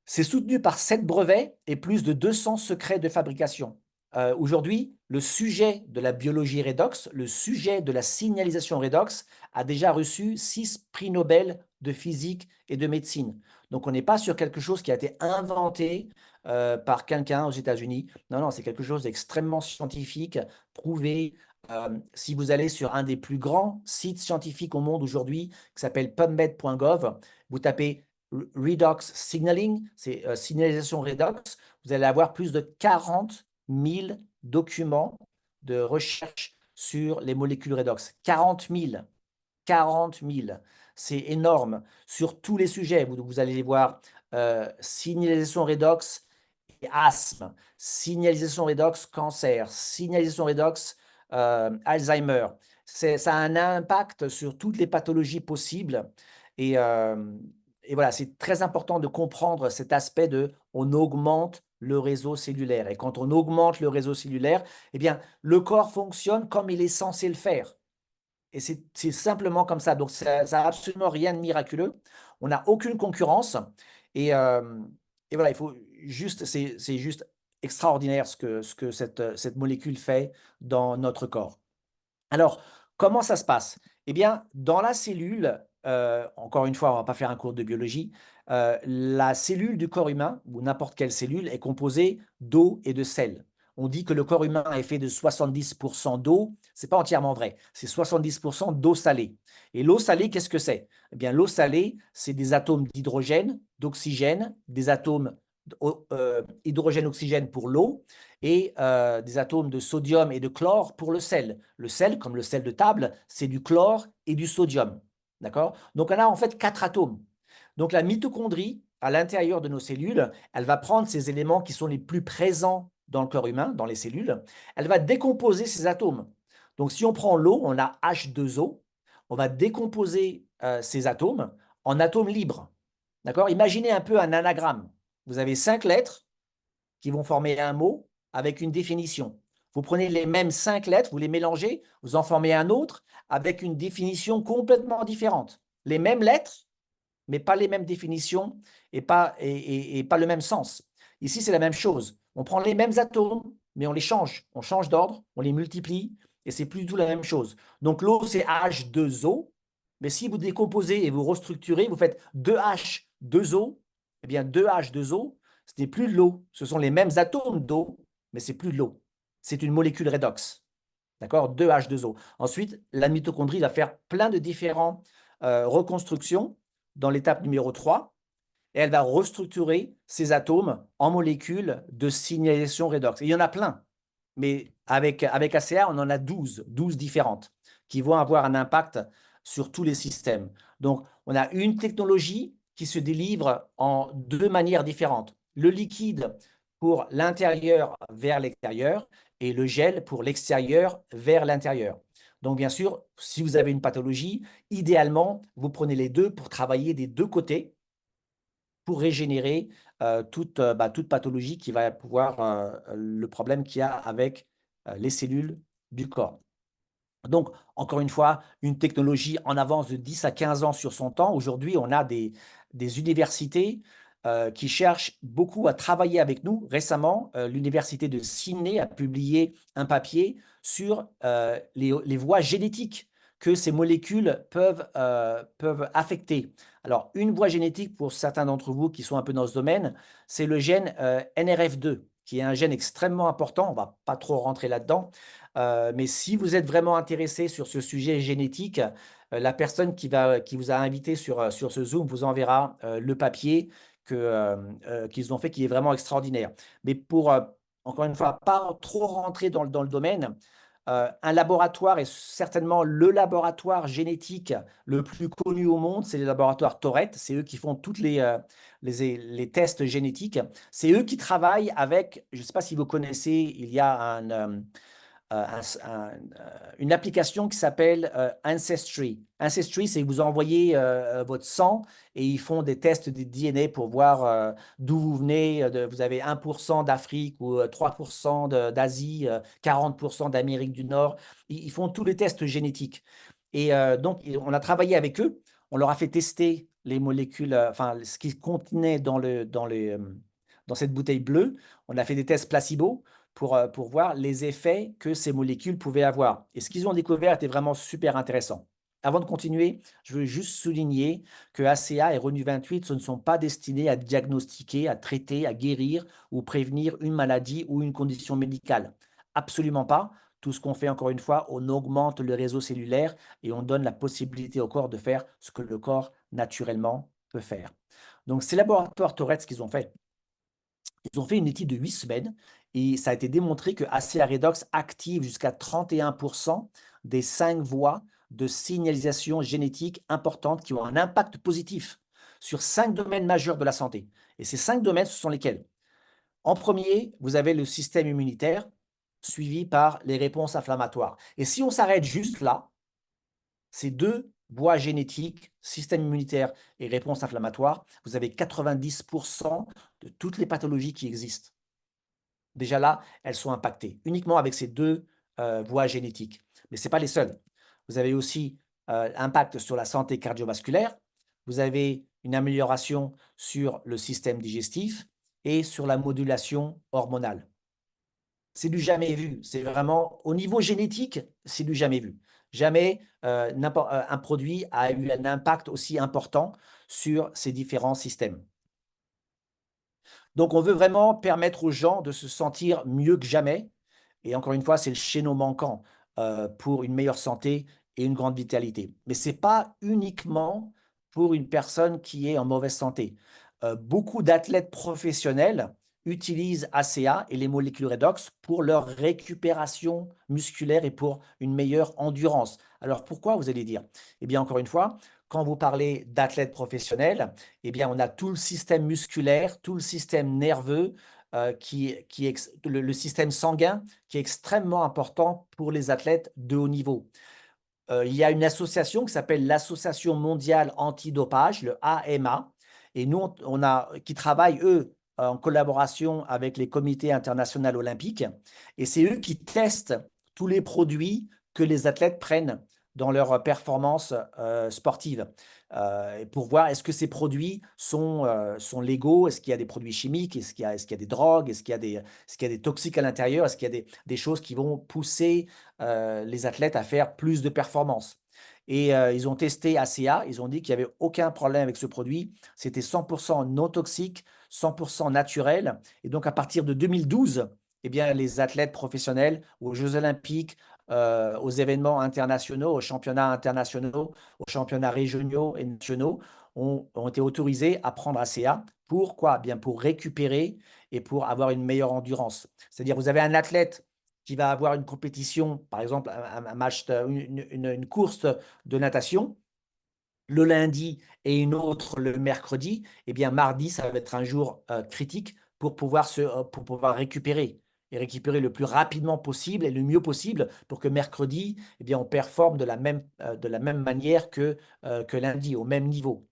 C'est soutenu par 7 brevets et plus de 200 secrets de fabrication. Aujourd'hui, le sujet de la biologie redox, le sujet de la signalisation redox, a déjà reçu 6 prix Nobel de physique et de médecine. Donc, on n'est pas sur quelque chose qui a été inventé par quelqu'un aux États-Unis. Non, non, c'est quelque chose d'extrêmement scientifique, prouvé. Si vous allez sur un des plus grands sites scientifiques au monde aujourd'hui, qui s'appelle PubMed.gov, vous tapez Redox Signaling, c'est signalisation redox, vous allez avoir plus de 40 000 documents de recherche sur les molécules redox. 40 000. 40 000. C'est énorme sur tous les sujets. Vous allez les voir, signalisation redox et asthme, signalisation redox cancer, signalisation redox Alzheimer. Ça a un impact sur toutes les pathologies possibles. Et, euh, et voilà, c'est très important de comprendre cet aspect de on augmente le réseau cellulaire. Et quand on augmente le réseau cellulaire, eh bien, le corps fonctionne comme il est censé le faire. Et c'est simplement comme ça. Donc, ça n'a absolument rien de miraculeux. On n'a aucune concurrence. Et, euh, et voilà, il faut juste, c'est juste extraordinaire ce que cette molécule fait dans notre corps. Alors, comment ça se passe? Eh bien, dans la cellule, encore une fois, on ne va pas faire un cours de biologie, la cellule du corps humain, ou n'importe quelle cellule, est composée d'eau et de sel. On dit que le corps humain est fait de 70% d'eau. Ce n'est pas entièrement vrai. C'est 70% d'eau salée. Et l'eau salée, qu'est-ce que c'est? Eh bien, l'eau salée, c'est des atomes d'hydrogène, d'oxygène, des atomes hydrogène-oxygène pour l'eau et des atomes de sodium et de chlore pour le sel. Le sel, comme le sel de table, c'est du chlore et du sodium. D'accord? Donc, on a en fait 4 atomes. Donc, la mitochondrie, à l'intérieur de nos cellules, elle va prendre ces éléments qui sont les plus présents dans le corps humain, dans les cellules. Elle va décomposer ces atomes. Donc, si on prend l'eau, on a H2O. On va décomposer ces atomes en atomes libres. D'accord? Imaginez un peu un anagramme. Vous avez 5 lettres qui vont former un mot avec une définition. Vous prenez les mêmes 5 lettres, vous les mélangez, vous en formez un autre avec une définition complètement différente. Les mêmes lettres, mais pas les mêmes définitions et pas le même sens. Ici, c'est la même chose. On prend les mêmes atomes, mais on les change. On change d'ordre, on les multiplie, et c'est plus du tout la même chose. Donc, l'eau, c'est H2O, mais si vous décomposez et vous restructurez, vous faites 2H, 2O, eh bien, 2H2O, ce n'est plus de l'eau. Ce sont les mêmes atomes d'eau, mais c'est plus de l'eau. C'est une molécule redox. D'accord? 2H2O. Ensuite, la mitochondrie va faire plein de différentes reconstructions dans l'étape numéro 3, et elle va restructurer ces atomes en molécules de signalisation redox. Et il y en a plein, mais avec ACA, on en a 12 différentes qui vont avoir un impact sur tous les systèmes. Donc, on a une technologie qui se délivre en 2 manières différentes. Le liquide pour l'intérieur vers l'extérieur et le gel pour l'extérieur vers l'intérieur. Donc, bien sûr, si vous avez une pathologie, idéalement, vous prenez les deux pour travailler des deux côtés pour régénérer toute pathologie qui va pouvoir, le problème qu'il y a avec les cellules du corps. Donc, encore une fois, une technologie en avance de 10 à 15 ans sur son temps. Aujourd'hui, on a des universités qui cherchent beaucoup à travailler avec nous. Récemment, l'université de Sydney a publié un papier sur les voies génétiques que ces molécules peuvent affecter. Alors, une voie génétique, pour certains d'entre vous qui sont un peu dans ce domaine, c'est le gène NRF2, qui est un gène extrêmement important. On ne va pas trop rentrer là-dedans. Mais si vous êtes vraiment intéressé sur ce sujet génétique, la personne qui vous a invité sur ce Zoom vous enverra le papier qu'ils ont fait, qui est vraiment extraordinaire. Mais pour, encore une fois, pas trop rentrer dans le domaine, un laboratoire est certainement le laboratoire génétique le plus connu au monde, c'est le laboratoire Tourette. C'est eux qui font tous les tests génétiques. C'est eux qui travaillent avec, je ne sais pas si vous connaissez, il y a une application qui s'appelle Ancestry. Ancestry, c'est que vous envoyez votre sang et ils font des tests de DNA pour voir d'où vous venez. Vous avez 1% d'Afrique ou 3% d'Asie, 40% d'Amérique du Nord. Ils font tous les tests génétiques. Et donc, on a travaillé avec eux. On leur a fait tester les molécules, enfin, ce qui contenait dans cette bouteille bleue. On a fait des tests placebo pour voir les effets que ces molécules pouvaient avoir. Et ce qu'ils ont découvert était vraiment super intéressant. avant de continuer, je veux juste souligner que ACA et Renu 28, ce ne sont pas destinés à diagnostiquer, à traiter, à guérir ou prévenir une maladie ou une condition médicale. Absolument pas. Tout ce qu'on fait, encore une fois, on augmente le réseau cellulaire et on donne la possibilité au corps de faire ce que le corps naturellement peut faire. Donc, c'est laboratoire Tourette qu'ils ont fait. Ils ont fait une étude de 8 semaines et ça a été démontré que ACA Redox active jusqu'à 31% des 5 voies de signalisation génétique importantes qui ont un impact positif sur 5 domaines majeurs de la santé. Et ces 5 domaines, ce sont lesquels? En premier, vous avez le système immunitaire, suivi par les réponses inflammatoires. Et si on s'arrête juste là, ces deux voies génétiques, système immunitaire et réponse inflammatoire, vous avez 90% de toutes les pathologies qui existent. Déjà là, elles sont impactées uniquement avec ces deux voies génétiques. Mais ce n'est pas les seules. Vous avez aussi impact sur la santé cardiovasculaire, vous avez une amélioration sur le système digestif et sur la modulation hormonale. C'est du jamais vu. C'est vraiment, au niveau génétique, c'est du jamais vu. Jamais un produit a eu un impact aussi important sur ces différents systèmes. Donc, on veut vraiment permettre aux gens de se sentir mieux que jamais. Et encore une fois, c'est le chaînon manquant pour une meilleure santé et une grande vitalité. Mais ce n'est pas uniquement pour une personne qui est en mauvaise santé. Beaucoup d'athlètes professionnels utilisent ACA et les molécules redox pour leur récupération musculaire et pour une meilleure endurance. Alors pourquoi, vous allez dire? Eh bien, encore une fois, quand vous parlez d'athlètes professionnels, eh bien, on a tout le système musculaire, tout le système nerveux, le système sanguin qui est extrêmement important pour les athlètes de haut niveau. Il y a une association qui s'appelle l'Association mondiale antidopage, le AMA, et nous, qui travaillent, eux, en collaboration avec les comités internationaux olympiques, et c'est eux qui testent tous les produits que les athlètes prennent dans leur performance sportive, pour voir est-ce que ces produits sont légaux, est-ce qu'il y a des produits chimiques, est-ce qu'il y a des drogues, est-ce qu'il y a des toxiques à l'intérieur, est-ce qu'il y a des choses qui vont pousser les athlètes à faire plus de performances. Et ils ont testé ACA, ils ont dit qu'il n'y avait aucun problème avec ce produit, c'était 100% non toxique, 100% naturel. Et donc à partir de 2012, eh bien, les athlètes professionnels aux Jeux olympiques, aux événements internationaux, aux championnats internationaux, aux championnats régionaux et nationaux, ont été autorisés à prendre ACA. Pourquoi? Bien pour récupérer et pour avoir une meilleure endurance. C'est-à-dire, vous avez un athlète qui va avoir une compétition, par exemple un match, une course de natation, le lundi et une autre le mercredi, eh bien mardi, ça va être un jour critique pour pouvoir récupérer et récupérer le plus rapidement possible et le mieux possible pour que mercredi, eh bien, on performe de la même manière que lundi, au même niveau.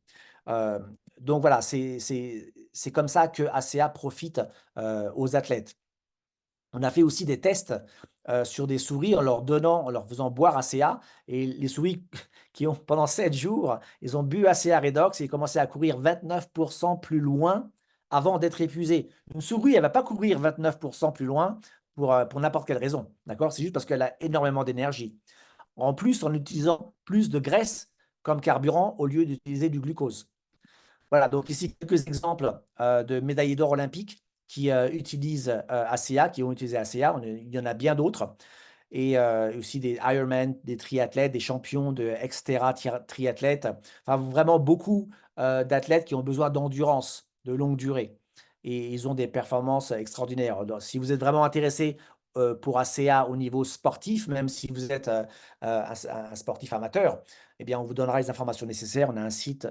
Donc voilà, c'est comme ça que ACA profite aux athlètes. On a fait aussi des tests sur des souris en leur faisant boire ACA, et les souris qui ont, pendant 7 jours, ils ont bu ACA Redox et ils commençaient à courir 29% plus loin avant d'être épuisées. Une souris, elle ne va pas courir 29% plus loin pour n'importe quelle raison, d'accord? C'est juste parce qu'elle a énormément d'énergie. En plus, en utilisant plus de graisse comme carburant au lieu d'utiliser du glucose. Voilà, donc ici, quelques exemples de médaillés d'or olympiques qui utilisent ACA, qui ont utilisé ACA. Il y en a bien d'autres. Et aussi des Ironman, des triathlètes, des champions de Xterra triathlètes. Enfin, vraiment beaucoup d'athlètes qui ont besoin d'endurance, de longue durée. Et ils ont des performances extraordinaires. Donc, si vous êtes vraiment intéressé pour ACA au niveau sportif, même si vous êtes un sportif amateur, eh bien, on vous donnera les informations nécessaires. On a un site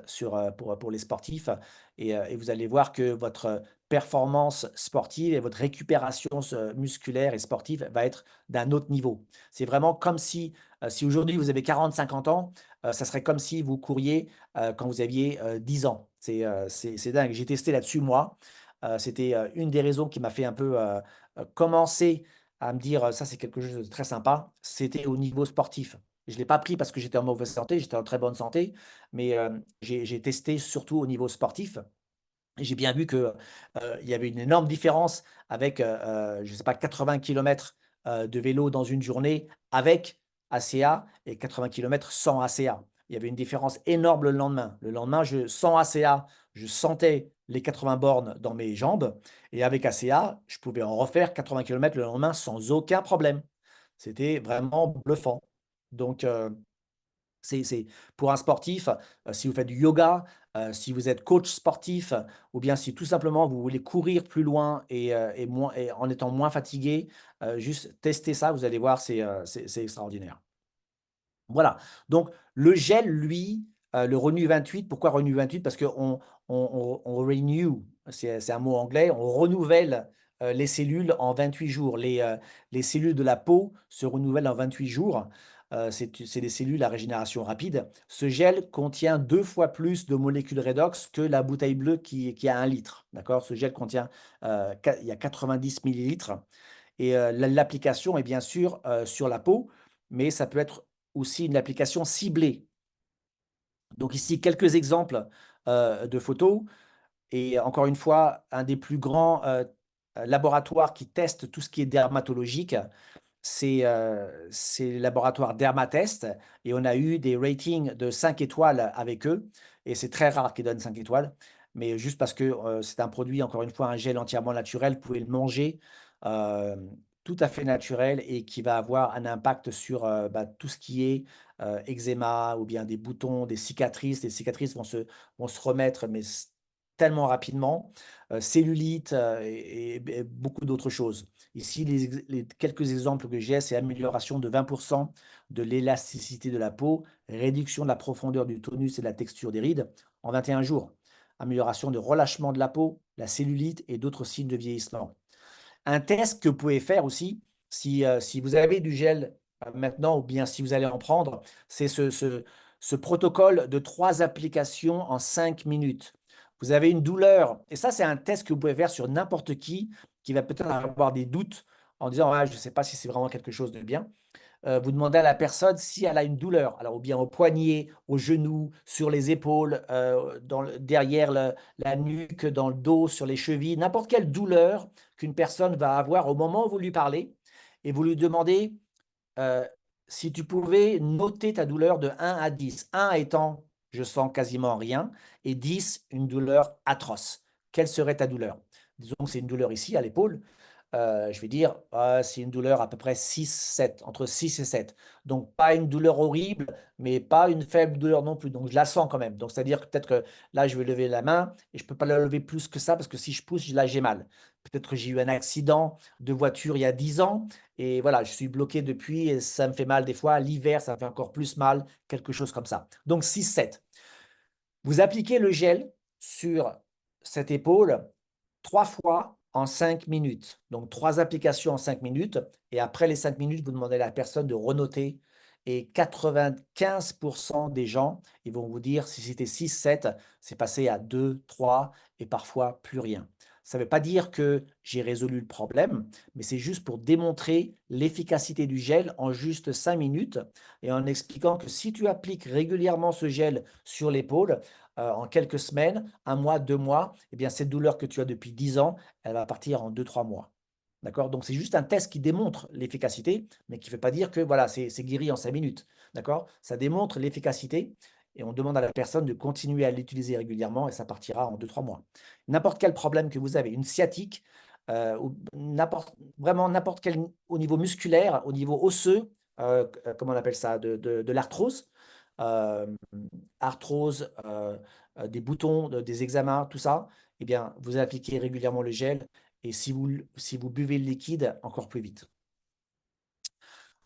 pour les sportifs et vous allez voir que votre performance sportive et votre récupération musculaire et sportive va être d'un autre niveau. C'est vraiment comme si aujourd'hui vous avez 40-50 ans, ça serait comme si vous couriez quand vous aviez 10 ans. C'est dingue. J'ai testé là-dessus moi. C'était une des raisons qui m'a fait un peu commencer à me dire ça c'est quelque chose de très sympa. C'était au niveau sportif. Je ne l'ai pas pris parce que j'étais en mauvaise santé, j'étais en très bonne santé, mais j'ai testé surtout au niveau sportif. Et j'ai bien vu qu'il y avait une énorme différence avec, je ne sais pas, 80 km de vélo dans une journée avec ACA et 80 km sans ACA. il y avait une différence énorme le lendemain. Le lendemain, sans ACA, je sentais les 80 bornes dans mes jambes et avec ACA, je pouvais en refaire 80 km le lendemain sans aucun problème. C'était vraiment bluffant. Donc, c'est pour un sportif, si vous faites du yoga, si vous êtes coach sportif, ou bien si tout simplement vous voulez courir plus loin et moins et en étant moins fatigué, juste testez ça, vous allez voir, c'est extraordinaire. Voilà, donc le gel, lui, le Renew 28, pourquoi Renew 28? Parce qu'on renew, c'est un mot anglais, on renouvelle, les cellules en 28 jours. Les cellules de la peau se renouvellent en 28 jours, c'est des cellules à régénération rapide. Ce gel contient 2 fois plus de molécules redox que la bouteille bleue qui a 1 litre, d'accord? Ce gel contient, il y a 90 millilitres et l'application est bien sûr, sur la peau, mais ça peut être aussi une application ciblée. Donc ici, quelques exemples, de photos et encore une fois, un des plus grands, laboratoires qui testent tout ce qui est dermatologique, c'est le laboratoire Dermatest et on a eu des ratings de 5 étoiles avec eux et c'est très rare qu'ils donnent 5 étoiles, mais juste parce que, c'est un produit, encore une fois, un gel entièrement naturel, vous pouvez le manger, tout à fait naturel et qui va avoir un impact sur, tout ce qui est, eczéma ou bien des boutons, des cicatrices. Les cicatrices vont se remettre, mais tellement rapidement, cellulite, et beaucoup d'autres choses. Ici, les quelques exemples que j'ai, c'est amélioration de 20 de l'élasticité de la peau, réduction de la profondeur du tonus et de la texture des rides en 21 jours, amélioration de relâchement de la peau, la cellulite et d'autres signes de vieillissement. Un test que vous pouvez faire aussi, si vous avez du gel, maintenant ou bien si vous allez en prendre, c'est ce protocole de 3 applications en 5 minutes. Vous avez une douleur et ça, c'est un test que vous pouvez faire sur n'importe qui va peut-être avoir des doutes en disant: «Ah, je ne sais pas si c'est vraiment quelque chose de bien». Vous demandez à la personne si elle a une douleur, alors ou bien au poignet, au genou, sur les épaules, derrière la nuque, dans le dos, sur les chevilles, n'importe quelle douleur qu'une personne va avoir au moment où vous lui parlez et vous lui demandez, heu, si tu pouvais noter ta douleur de 1 à 10, 1 étant: «Je sens quasiment rien» et 10, une douleur atroce. Quelle serait ta douleur? Disons que c'est une douleur ici à l'épaule. Je vais dire, c'est une douleur à peu près 6-7, entre 6 et 7. Donc pas une douleur horrible, mais pas une faible douleur non plus. Donc je la sens quand même. Donc c'est-à-dire que peut-être que là, je vais lever la main et je ne peux pas la lever plus que ça parce que si je pousse, là, j'ai mal. Peut-être que j'ai eu un accident de voiture il y a 10 ans et voilà, je suis bloqué depuis et ça me fait mal des fois. L'hiver, ça me fait encore plus mal, quelque chose comme ça. Donc 6-7. Vous appliquez le gel sur cette épaule 3 fois en 5 minutes. Donc 3 applications en 5 minutes et après les 5 minutes, vous demandez à la personne de renoter et 95 des gens, ils vont vous dire si c'était 6-7, c'est passé à 2-3 et parfois plus rien. Ça ne veut pas dire que j'ai résolu le problème, mais c'est juste pour démontrer l'efficacité du gel en juste 5 minutes et en expliquant que si tu appliques régulièrement ce gel sur l'épaule, en quelques semaines, 1 mois, 2 mois, eh bien cette douleur que tu as depuis 10 ans, elle va partir en 2-3 mois. D'accord? Donc c'est juste un test qui démontre l'efficacité, mais qui ne veut pas dire que voilà, c'est guéri en 5 minutes. D'accord? Ça démontre l'efficacité et on demande à la personne de continuer à l'utiliser régulièrement et ça partira en 2-3 mois. N'importe quel problème que vous avez, une sciatique, ou vraiment n'importe quel au niveau musculaire, au niveau osseux, comment on appelle ça? De l'arthrose, hem, arthrose, des boutons, des eczémas, tout ça, eh bien, vous appliquez régulièrement le gel et si vous buvez le liquide, encore plus vite.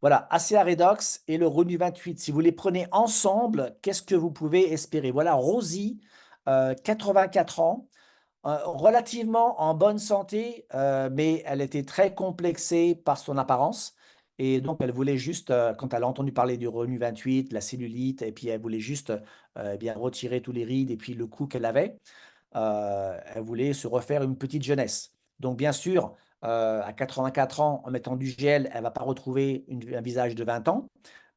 Voilà, ACA Redox et le Renew 28. Si vous les prenez ensemble, qu'est-ce que vous pouvez espérer? Voilà, Rosie, 84 ans, relativement en bonne santé, mais elle était très complexée par son apparence et donc elle voulait juste, quand elle a entendu parler du Renew 28, la cellulite et puis elle voulait juste, eh bien retirer tous les rides et puis le cou qu'elle avait. Elle voulait se refaire une petite jeunesse. Donc bien sûr, à 84 ans, en mettant du gel, elle va pas retrouver un visage de 20 ans,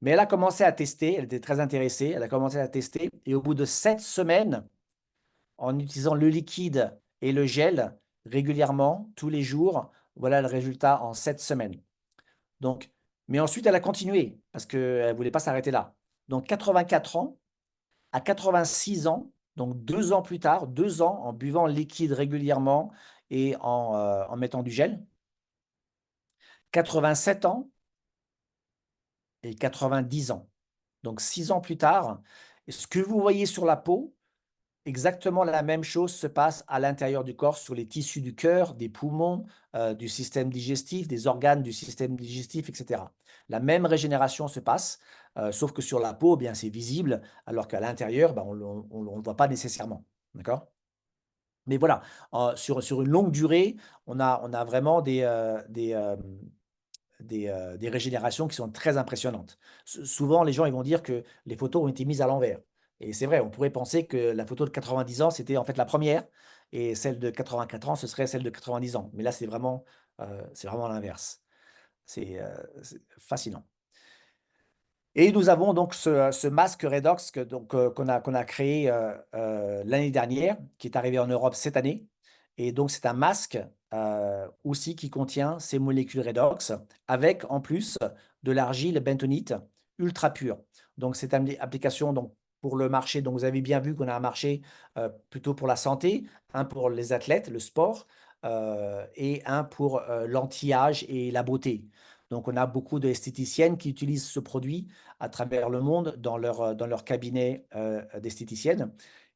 mais elle a commencé à tester, elle était très intéressée, elle a commencé à tester et au bout de 7 semaines, en utilisant le liquide et le gel régulièrement, tous les jours, voilà le résultat en 7 semaines. Donc mais ensuite elle a continué parce qu'elle ne voulait pas s'arrêter là. Donc 84 ans, À 86 ans, donc 2 ans plus tard, 2 ans en buvant le liquide régulièrement et en mettant du gel. 87 ans et 90 ans. Donc 6 ans plus tard, ce que vous voyez sur la peau, exactement la même chose se passe à l'intérieur du corps, sur les tissus du cœur, des poumons, du système digestif, des organes du système digestif, et cetera. La même régénération se passe, sauf que sur la peau, eh bien, c'est visible, alors qu'à l'intérieur, on ne le voit pas nécessairement. D'accord? Mais voilà, sur une longue durée, on a vraiment des régénérations qui sont très impressionnantes. Souvent, les gens ils vont dire que les photos ont été mises à l'envers et c'est vrai, on pourrait penser que la photo de 90 ans, c'était en fait la première et celle de 84 ans, ce serait celle de 90 ans. Mais là, c'est vraiment l'inverse. C'est fascinant. Et nous avons donc ce masque Redox qu'on a créé, l'année dernière, qui est arrivé en Europe cette année. Et donc c'est un masque, aussi qui contient ces molécules Redox avec en plus de l'argile bentonite ultra pure. Donc c'est une application donc pour le marché, donc vous avez bien vu qu'on a un marché, plutôt pour la santé, un pour les athlètes, le sport, et un pour, l'anti-âge et la beauté. Donc on a beaucoup d'esthéticiennes qui utilisent ce produit à travers le monde dans leur cabinet d'esthéticienne.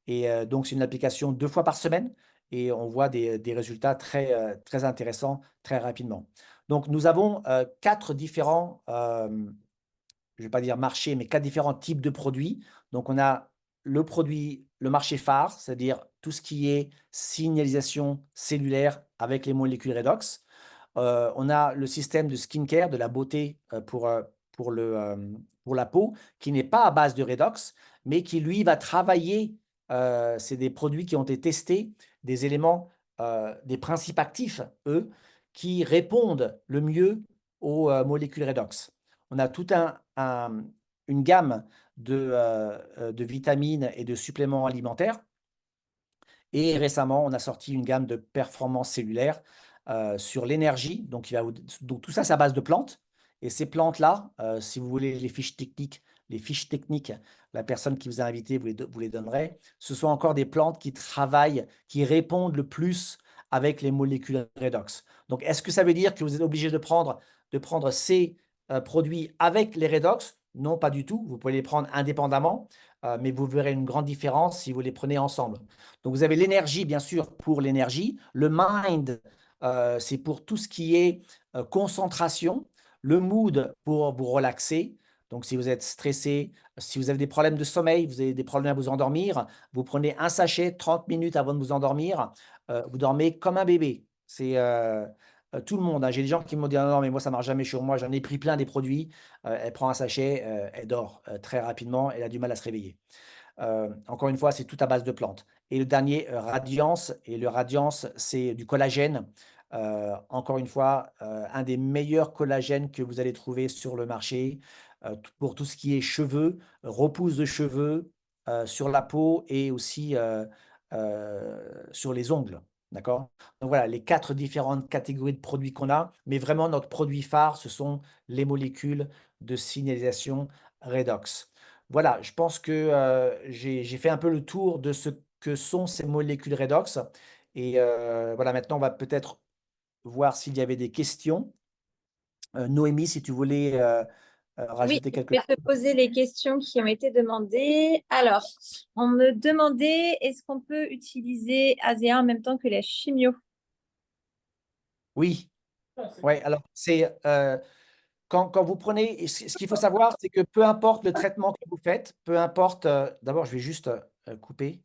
Et donc, c'est une application 2 fois par semaine et on voit des résultats très intéressants très rapidement. Donc, nous avons 4 différents, je ne vais pas dire marchés, mais 4 différents types de produits. Donc, on a le marché phare, c'est-à-dire tout ce qui est signalisation cellulaire avec les molécules redox. On a le système de skincare, de la beauté, pour la peau, qui n'est pas à base de redox, mais qui lui va travailler, c'est des produits qui ont été testés, des éléments, des principes actifs, eux, qui répondent le mieux aux, molécules redox. On a une gamme de vitamines et de suppléments alimentaires et récemment, on a sorti une gamme de performance cellulaire, sur l'énergie. Donc tout ça, c'est à base de plantes et ces plantes-là, si vous voulez les fiches techniques, la personne qui vous a invité vous les donnerait. Ce sont encore des plantes qui travaillent, qui répondent le plus avec les molécules redox. Donc est-ce que ça veut dire que vous êtes obligé de prendre ces, produits avec les redox? Non, pas du tout. Vous pouvez les prendre indépendamment, mais vous verrez une grande différence si vous les prenez ensemble. Donc, vous avez l'énergie, bien sûr, pour l'énergie. Le mind, c'est pour tout ce qui est concentration. Le mood, pour vous relaxer. Donc, si vous êtes stressé, si vous avez des problèmes de sommeil, vous avez des problèmes à vous endormir, vous prenez un sachet 30 minutes avant de vous endormir, vous dormez comme un bébé. C'est tout le monde, hein. J'ai des gens qui m'ont dit: «Ah non, mais moi, ça ne marche jamais sur moi, j'en ai pris plein des produits». Elle prend un sachet, elle dort très rapidement, elle a du mal à se réveiller. Encore une fois, c'est tout à base de plantes. Et le dernier, Radiance, et le Radiance, c'est du collagène. Encore une fois, un des meilleurs collagènes que vous allez trouver sur le marché, pour tout ce qui est cheveux, repousse de cheveux, sur la peau et aussi, sur les ongles. D'accord? Donc voilà, les 4 différentes catégories de produits qu'on a, mais vraiment notre produit phare, ce sont les molécules de signalisation redox. Voilà, je pense que, j'ai fait un peu le tour de ce que sont ces molécules redox et voilà, maintenant on va peut-être voir s'il y avait des questions. Noémie, si tu voulais, Oui, rajouter quelque je vais te poser les questions qui ont été demandées. Alors, on me demandait, est-ce qu'on peut utiliser ASEA en même temps que la chimio? Oui, ouais, alors c'est, quand vous prenez et ce qu'il faut savoir, c'est que peu importe le traitement que vous faites, peu importe, d'abord je vais juste, couper.